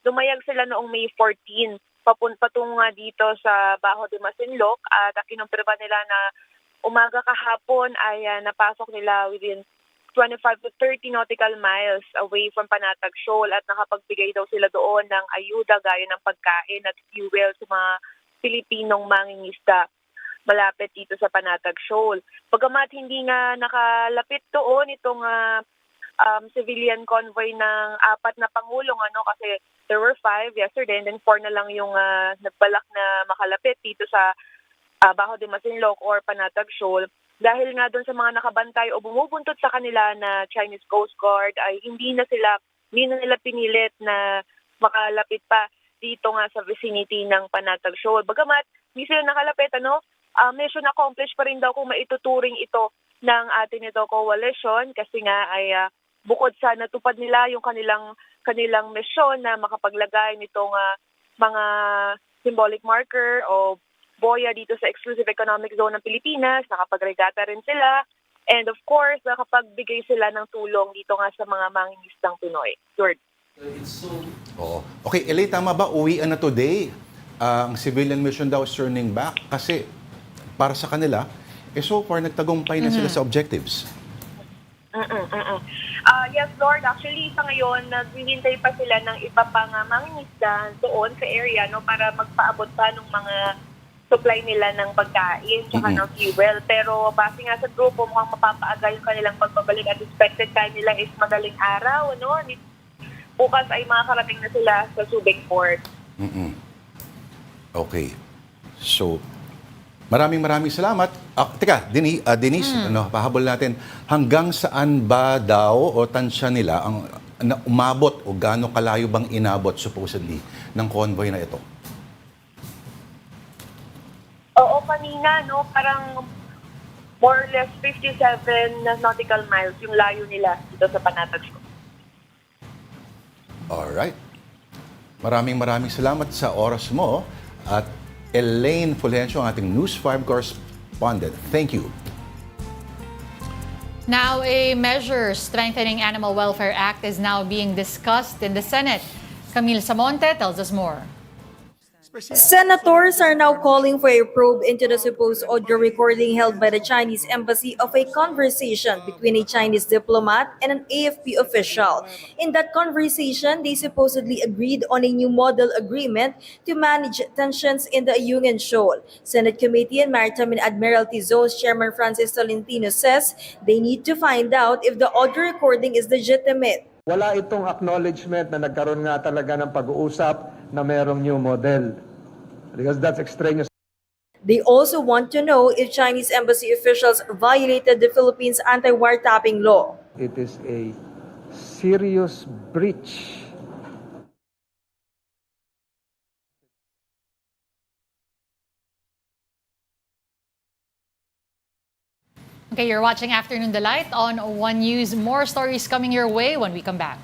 lumayag sila noong May 14 patungo dito sa Bajo de Masinloc at kinumpirma nila na umaga kahapon ay napasok nila within 25 to 30 nautical miles away from Panatag Shoal at nakapagbigay daw sila doon ng ayuda gaya ng pagkain at fuel sa mga Pilipinong mangingisda malapit dito sa Panatag Shoal. Bagamat hindi nga nakalapit doon itong civilian convoy ng 4 na pangulong kasi there were 5 yesterday and then 4 na lang yung nagbalak na makalapit dito sa Bajo de Masinloc or Panatag Shoal. Dahil nga doon sa mga nakabantay o bumubuntot sa kanila na Chinese Coast Guard ay hindi na nila pinilit na makalapit pa dito nga sa vicinity ng Panatag Shoal. Bagamat hindi sila nakalapit, mission accomplished pa rin daw kung maituturing ito ng atin ito coalition kasi nga ay bukod sa natupad nila yung kanilang mission na makapaglagay nitong mga symbolic marker o boya dito sa exclusive economic zone ng Pilipinas, nakapagregata rin sila, and of course, nakapagbigay sila ng tulong dito nga sa mga mangingisdang Pinoy. Lourd. Oo. Okay, Elaine, tama ba? Uwian na today. Ang civilian mission daw is turning back kasi para sa kanila, so far nagtagumpay na sila sa objectives. Yes, Lord. Actually, sa ngayon, naghihintay pa sila ng iba pang mangingisda doon sa area para magpaabot pa ng mga supply nila ng pagkain tsaka ng fuel. Pero base nga sa grupo, mukhang mapapaaga yung kanilang pagbabalik at expected time nila is madaling araw. Bukas ay makakarating na sila sa Subic Port. Okay. So, maraming salamat. Teka, Denise, pahabol natin. Hanggang saan ba daw o tansya nila ang umabot o gaano kalayo bang inabot supposedly ng convoy na ito? Oo, kanina, parang more or less 57 nautical miles yung layo nila dito sa Panatag Shoal. Alright. Maraming salamat sa oras mo at Elaine Fulgencio, ang ating News 5 correspondent. Thank you. Now, a measure strengthening Animal Welfare Act is now being discussed in the Senate. Camille Samonte tells us more. Senators are now calling for a probe into the supposed audio recording held by the Chinese embassy of a conversation between a Chinese diplomat and an AFP official. In that conversation, they supposedly agreed on a new model agreement to manage tensions in the Ayungin Shoal. Senate Committee on Maritime and Admiralty Zones Chairman Francis Tolentino says they need to find out if the audio recording is legitimate. Wala itong acknowledgement na nagkaroon nga talaga ng pag-uusap na merong new model. Because that's extraneous. They also want to know if Chinese embassy officials violated the Philippines anti-wiretapping law. It is a serious breach. Okay, you're watching Afternoon Delight on One News. More stories coming your way when we come back.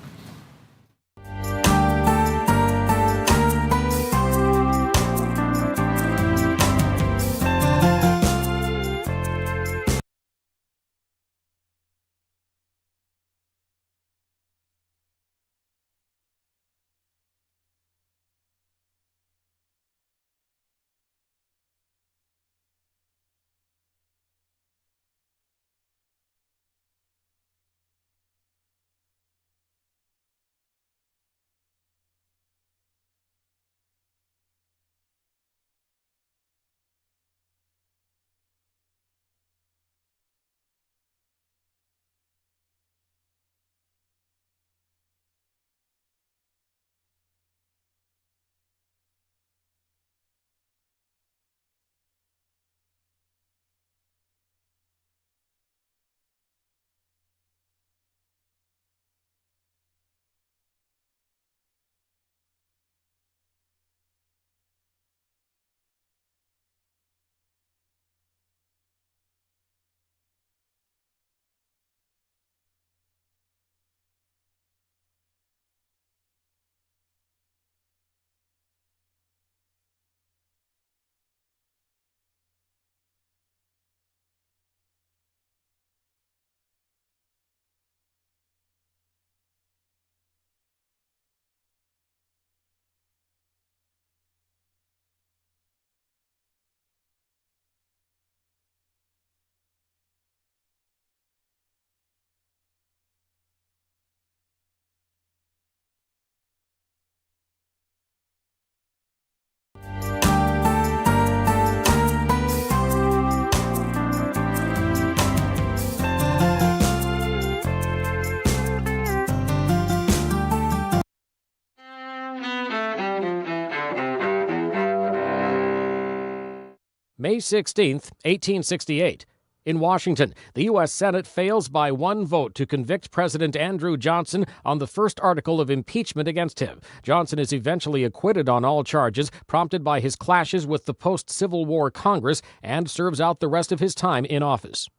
May 16, 1868. In Washington, the U.S. Senate fails by 1 vote to convict President Andrew Johnson on the first article of impeachment against him. Johnson is eventually acquitted on all charges, prompted by his clashes with the post-Civil War Congress, and serves out the rest of his time in office.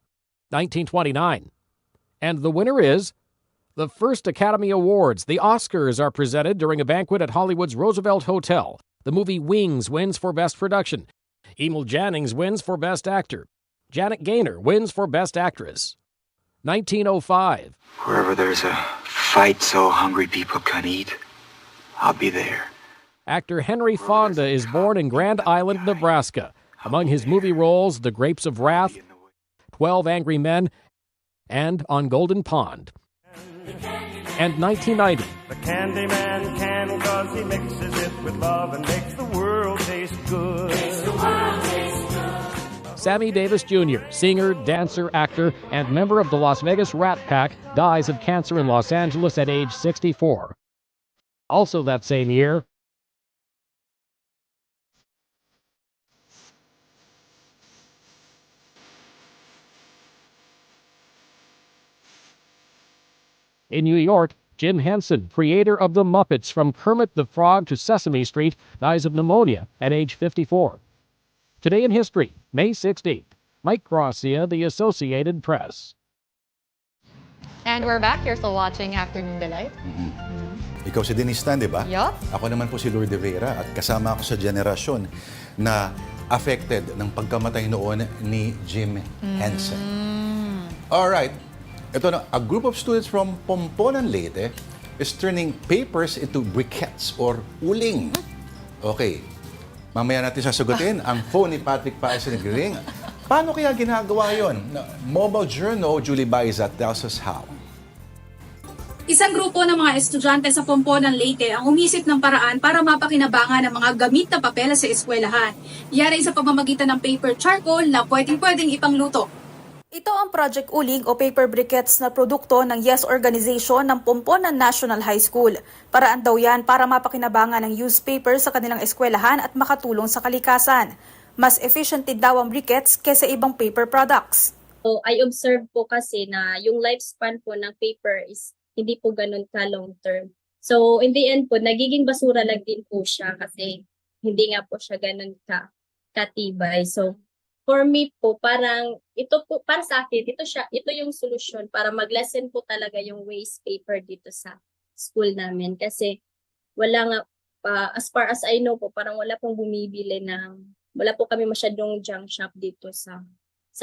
1929. And the winner is the first Academy Awards. The Oscars are presented during a banquet at Hollywood's Roosevelt Hotel. The movie Wings wins for Best Production. Emil Jannings wins for Best Actor. Janet Gaynor wins for Best Actress. 1905. Wherever there's a fight so hungry people can eat, I'll be there. Actor Henry Fonda is born in Grand Island, Nebraska. Among his movie roles, The Grapes of Wrath, 12 Angry Men, and On Golden Pond. And 1990. The candy man can, 'cause he mixes it with love and makes the world taste good. Sammy Davis Jr., singer, dancer, actor, and member of the Las Vegas Rat Pack, dies of cancer in Los Angeles at age 64. Also that same year, in New York, Jim Henson, creator of The Muppets from Kermit the Frog to Sesame Street, dies of pneumonia at age 54. Today in history, May 16th. Mike Gracia, The Associated Press. And we're back. You're still watching Afternoon Delight. Ikaw si Denise, di ba? Yup. Ako naman po si Lourd de Veyra at kasama ako sa generasyon na affected ng pagkamatay noon ni Jim Henson. Alright. Ito na, a group of students from Pomponan, Leyte is turning papers into briquettes or uling. Okay. Mamaya natin sasagutin ang phone ni Patrick Paes-Negring. Paano kaya ginagawa yon? Mobile Journal, Julie Baiza tells us how. Isang grupo ng mga estudyante sa Pomponan, Leyte ang umisip ng paraan para mapakinabangan ng mga gamit na papel sa eskwelahan. Yari sa pamamagitan ng paper charcoal na pwedeng ipangluto. Ito ang Project Uling o paper briquettes na produkto ng YES organization ng Pomponan National High School. Paraan daw yan para mapakinabangan ng used paper sa kanilang eskwelahan at makatulong sa kalikasan. Mas efficient din daw ang briquettes kesa ibang paper products. So, I observe po kasi na yung lifespan po ng paper is hindi po ganun ka long term. So, in the end po, nagiging basura lang din po siya kasi hindi nga po siya ganun katibay. So, for me po, parang ito po, para sa akin, ito yung solusyon para mag-lessen po talaga yung waste paper dito sa school namin. Kasi wala nga, as far as I know po, parang wala pong bumibili wala po kami masyadong junk shop dito sa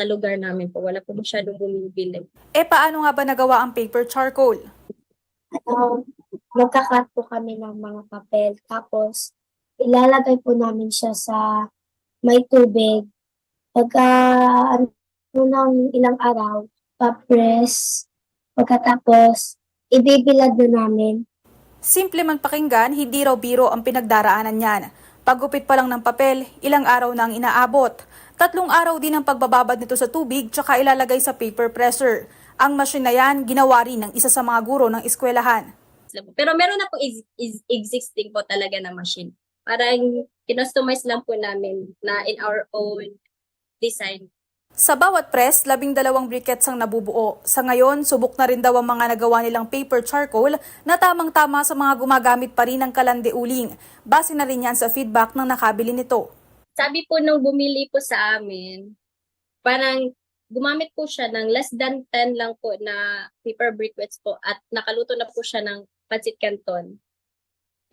lugar namin po. Wala po masyadong bumibili. Paano nga ba nagawa ang paper charcoal? Magkakat po kami ng mga papel. Tapos, ilalagay po namin siya sa may tubig. Pagka ng ilang araw, pa-press. Pagkatapos, ibibilad na namin. Simple man pakinggan, hindi raw biro ang pinagdaraanan niyan. Paggupit pa lang ng papel, ilang araw na ang inaabot. 3 araw din ang pagbababad nito sa tubig tsaka ilalagay sa paper presser. Ang machine na yan, ginawa rin ng isa sa mga guro ng eskwelahan. Pero meron na po existing po talaga na machine. Parang kinostomize lang po namin na in our own design. Sa bawat press, 12 briquettes ang nabubuo. Sa ngayon, subok na rin daw ang mga nagawa nilang paper charcoal na tamang-tama sa mga gumagamit pa rin ng kalande uling. Base na rin yan sa feedback ng nakabili nito. Sabi po nung bumili po sa amin, parang gumamit po siya ng less than 10 lang po na paper briquettes po at nakaluto na po siya ng pancit canton.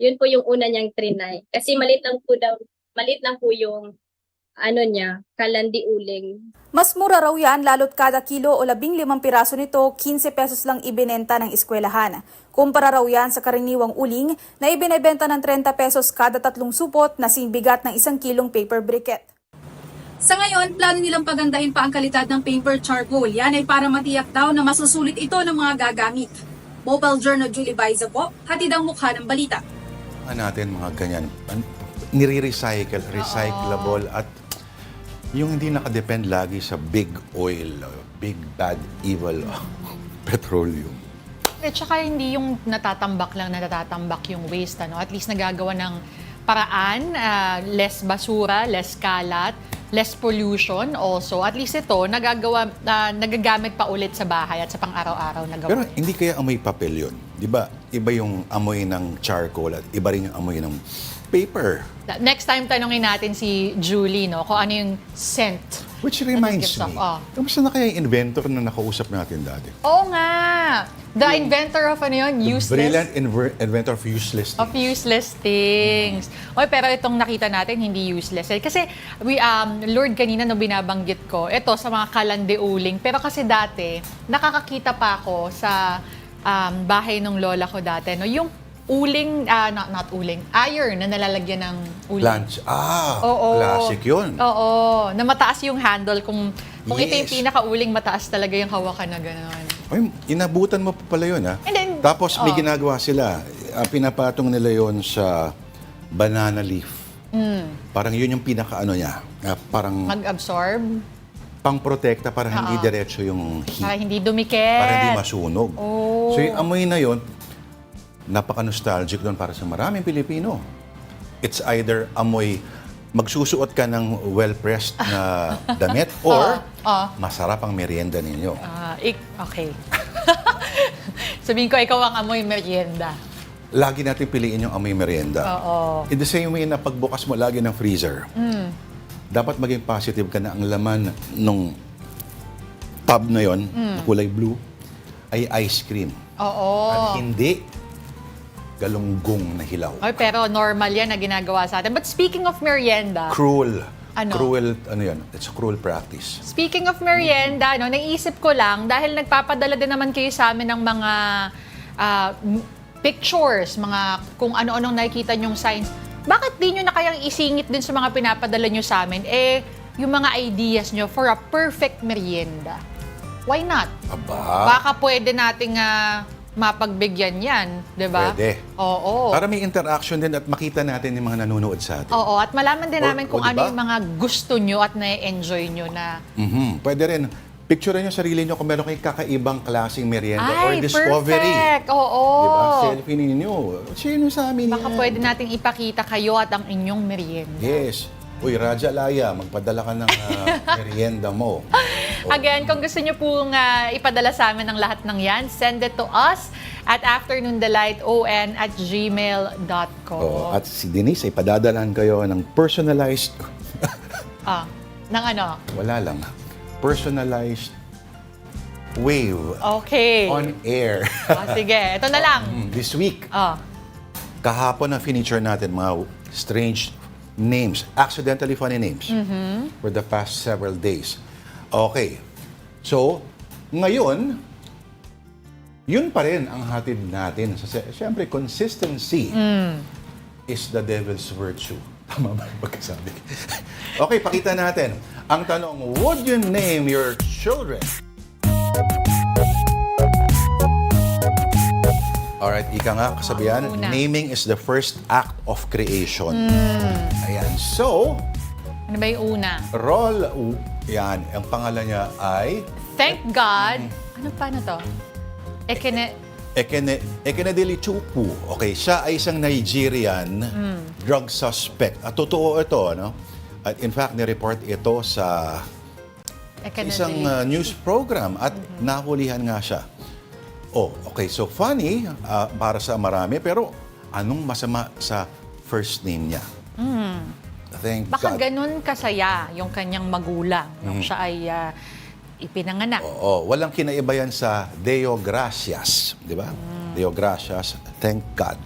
Yun po yung una niyang trinay. Kasi maliit lang po yung kalandi uling. Mas mura raw yan lalo't kada kilo o 15 piraso nito, 15 pesos lang ibinenta ng eskwelahan. Kumpara raw yan sa karaniwang uling na ibinebenta ng 30 pesos kada 3 supot na singbigat ng 1 kilong paper briquette. Sa ngayon, plano nilang pagandahin pa ang kalidad ng paper charcoal. Yan ay para matiyak daw na masusulit ito ng mga gagamit. Mobile Journal, Julie Baiza po, hatid ang mukha ng balita. Natin mga ganyan, recyclable at yung hindi nakadepend lagi sa big oil, big bad evil petroleum. At saka hindi yung natatambak yung waste. At least nagagawa ng paraan, less basura, less kalat, less pollution also. At least ito, nagagamit pa ulit sa bahay at sa pang-araw-araw na Pero gawain. hindi kaya amoy papel yun? Di ba? Iba yung amoy ng charcoal at iba rin yung amoy ng paper. Next time, tanongin natin si Julie, no, kung ano yung scent. Which reminds gives off. me, kamusta na kaya yung inventor na nakausap natin dati? Oo nga! The inventor of ano yun? Useless. Brilliant inventor of useless things. Of useless things. Oy, pero itong nakita natin, hindi useless. Kasi, Lourd, kanina no binabanggit ko, ito sa mga kalande-uling. Pero kasi dati, nakakakita pa ako sa bahay ng lola ko dati. No? Yung uling, not uling, iron na nalalagyan ng uling. Lunch. Oo. Classic yun. Oo. Na mataas yung handle. Kung ito yung Yes. pinaka-uling, mataas talaga yung hawakan na gano'n. Ay, inabutan mo pa pala yun, ha? And then, Tapos may ginagawa sila. Pinapatong nila yon sa banana leaf. Parang yun yung pinaka-ano niya. Parang Mag-absorb. pang-protekta para hindi diretso yung heat. Para hindi dumikit. Para hindi masunog. Oh. So yung amoy na yon, napaka-nostalgic doon para sa maraming Pilipino. It's either amoy magsusuot ka ng well-pressed na damit or masarap ang merienda ninyo. Okay. Sabihin ko, ikaw ang amoy merienda. Lagi natin piliin yung amoy merienda. Oo. In the same way na pagbukas mo lagi ng freezer, dapat maging positive ka na ang laman nung tub na yon, kulay blue, ay ice cream. Oo. At hindi galunggong na hilaw. Ay, pero normal yan na ginagawa sa atin. But speaking of merienda, Cruel. Ano? Cruel, ano yan? It's a cruel practice. speaking of merienda, no, naisip ko lang, dahil nagpapadala din naman kayo sa amin ng mga pictures, mga kung ano-anong nakikita nyong signs, bakit di nyo na kayang isingit din sa mga pinapadala nyo sa amin, yung mga ideas nyo for a perfect merienda? Why not? Aba. Baka pwede nating mapagbigyan yan, di ba? Pwede. Oo. Para may interaction din at makita natin yung mga nanonood sa atin. Oo, at malaman din namin kung ano diba? yung mga gusto nyo at na-enjoy nyo na. Pwede rin. Picturean nyo sarili nyo kung meron kayong kakaibang klaseng merienda or Ay, discovery. perfect! Oo. Diba? Selfie ninyo. Share nyo sa amin Baka yan. pwede nating ipakita kayo at ang inyong merienda. Yes. Uy, Raja Laya, magpadala ka ng merienda mo. Again, kung gusto nyo pong ipadala sa amin ang lahat ng yan, send it to us at afternoondelightON@gmail.com. At si Denise ay padadalan kayo ng personalized... Ng ano? Wala lang. Personalized wave Okay. on air. Sige, ito na lang. This week, kahapon na feature natin mga strange names, accidentally funny names for the past several days. Okay. So, ngayon, yun pa rin ang hatid natin. Siyempre, consistency is the devil's virtue. Tama ba yung pagkasabi? Okay, pakita natin. Ang tanong, would you name your children? Alright, ika nga, kasabihan, naming is the first act of creation. Ayan, so... Ano ba yung una? Yan, ang pangalan niya ay... Thank God. Ano pa na to? Ekenedili Chupu. Okay, siya ay isang Nigerian drug suspect. At totoo ito, no? At in fact, ni-report ito sa isang news program at nahulihan nga siya. Oh, okay. So, funny para sa marami, pero anong masama sa first name niya? Thank Baka God. ganun kasaya yung kanyang magulang nung siya ay ipinanganak. Oo, walang kinaiba yan sa Deo Gracias, di ba? Deo Gracias, thank God.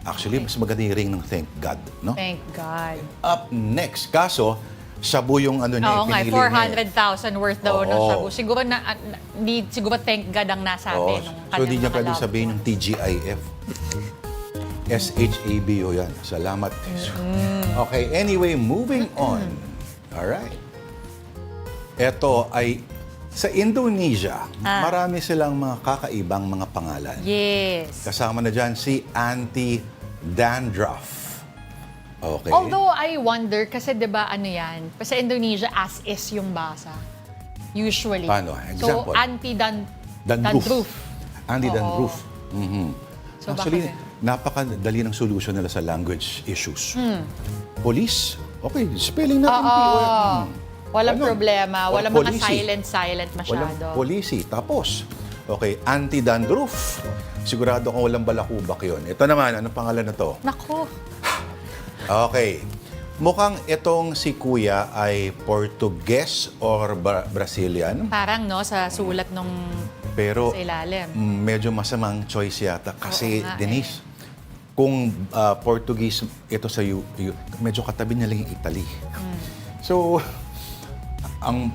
Actually, mas maganda yung ring ng thank God, no? Thank God. Up next, kaso, shabu yung ano niya, Oo nga, pinili niya. 400,000 worth daw ng shabu. Siguro siguro thank God ang nasabi nung kanyang So, di niya mga pwedeng loved sabihin yung TGIF. SHABO yan. Salamat. Okay, anyway, moving on. Alright. Ito ay sa Indonesia, marami silang mga kakaibang mga pangalan. Yes. Kasama na dyan si anti-dandruff. Okay. Although I wonder, kasi diba ano yan, sa Indonesia, as is yung basa. Usually. Paano? Example? So, anti-dandruff. Anti-dandruff. So, Actually, napakadali ng solution nila sa language issues. Police Okay, spelling natin Oo. P. Walang Ano? problema. Or Walang mga policy. silent masyado. Walang policy. Tapos, okay, anti-dandruff. Sigurado kung walang balakubak yun. Ito naman, anong pangalan na to? Naku. Okay. Mukhang itong si Kuya ay Portuguese or Brazilian. Parang no, sa sulat nung Pero sa ilalim. medyo masamang choice yata. Kasi, Oo nga, Denise, kung Portuguese ito sa medyo katabi niya lang yung Italy. So, ang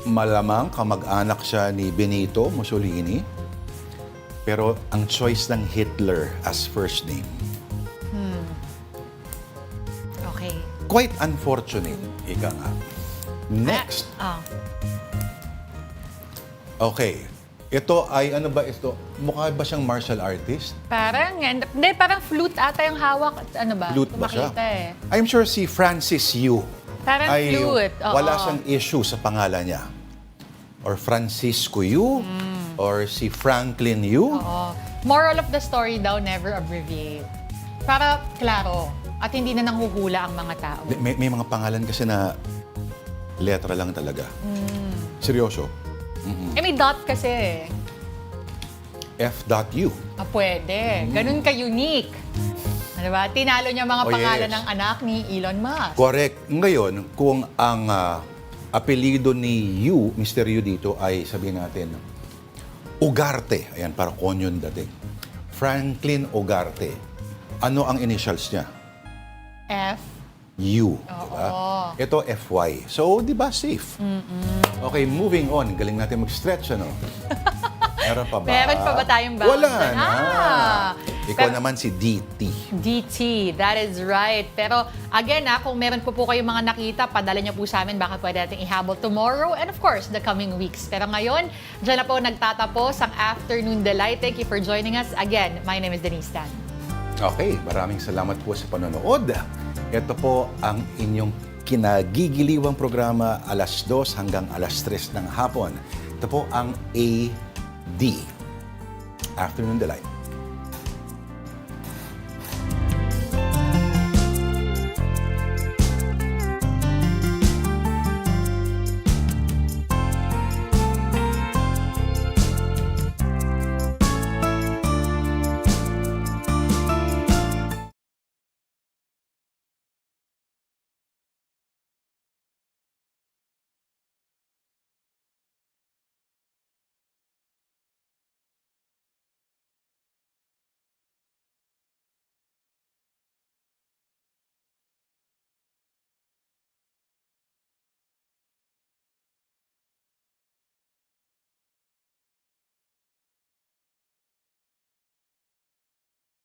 malamang kamag-anak siya ni Benito Mussolini. Pero ang choice ng Hitler as first name. Okay. Quite unfortunate, ika nga. Next. Okay. Ito ay, ano ba ito? Mukha ba siyang martial artist? Parang, hindi, parang flute ata yung hawak. Ano ba? Flute ba siya? Makita eh. I'm sure si Francis Yu Parang ay flute. Oo. wala siyang issue sa pangalan niya. Or Francisco Yu, or si Franklin Yu. Oo. Moral of the story daw, never abbreviate. Para klaro. At hindi na nanghuhula ang mga tao. May mga pangalan kasi na letra lang talaga. Seryoso. May dot kasi. F.U. Pwede. Ganun ka-unique. Diba? Tinalo niya mga Oh, pangalan yes. ng anak ni Elon Musk. Correct. Ngayon, kung ang apelido ni Yu, Mr. Yu dito ay sabihin natin, Ugarte. Ayan, para konyon dating. Franklin Ugarte. Ano ang initials niya? F. U. Oo. Diba? Ito, FY. So, di ba safe? Okay, moving on. Galing natin mag-stretch, ano? Meron pa ba? Meron pa ba tayong bago? Wala na. Ikaw Pero- naman si DT. DT, that is right. Pero again, kung meron po kayong mga nakita, padala niyo po sa amin. Baka pwede natin ihabol tomorrow and of course, the coming weeks. Pero ngayon, dyan na po nagtatapos ang Afternoon Delight. Thank you for joining us. Again, my name is Denise Tan. Okay, maraming salamat po sa panonood. Ito po ang inyong kinagigiliwang programa alas 2 hanggang alas 3 ng hapon. Ito po ang AD, Afternoon Delight.